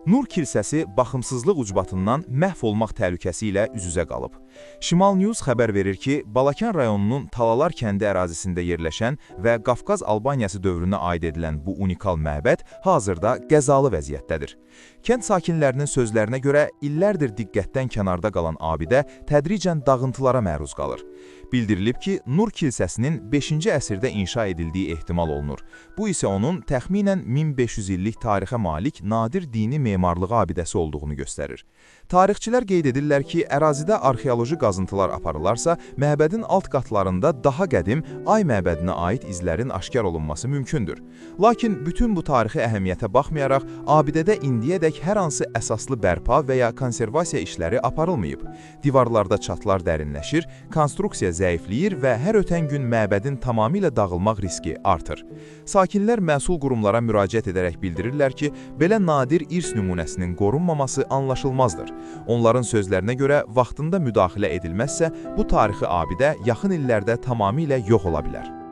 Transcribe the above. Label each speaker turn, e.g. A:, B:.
A: Nur kilsəsi baxımsızlıq ucbatından məhv olmaq təhlükəsi ilə üz-üzə qalıb. Şimal News xəbər verir ki, Balakən rayonunun Talalar kəndi ərazisində yerləşən və Qafqaz Albaniyası dövrünə aid edilən bu unikal məbəd hazırda qəzalı vəziyyətdədir. Kənd sakinlərinin sözlərinə görə illərdir diqqətdən kənarda qalan abidə tədricən dağıntılara məruz qalır. Bildirilib ki, Nur kilsəsinin 5-ci əsrdə inşa edildiyi ehtimal olunur. Bu isə onun təxminən 1500 illik tarixə malik nadir dini memarlıq abidəsi olduğunu göstərir. Tarixçilər qeyd edirlər ki, ərazidə arxeoloji qazıntılar aparılarsa, məbədin alt qatlarında daha qədim Ay məbədinə aid izlərin aşkar olunması mümkündür. Lakin bütün bu tarixi əhəmiyyətə baxmayaraq, abidədə indiyədək hər hansı əsaslı bərpa və ya konservasiya işləri aparılmayıb. Divarlarda çatlar dərinləşir, konstruksiya zəifləyir və hər ötən gün məbədin tamamilə dağılmaq riski artır. Sakinlər məsul qurumlara müraciət edərək bildirirlər ki, belə nadir irs nümunəsinin qorunmaması anlaşılmazdır. Onların sözlərinə görə vaxtında müdaxilə edilməzsə, bu tarixi abidə yaxın illərdə tamamilə yox ola bilər.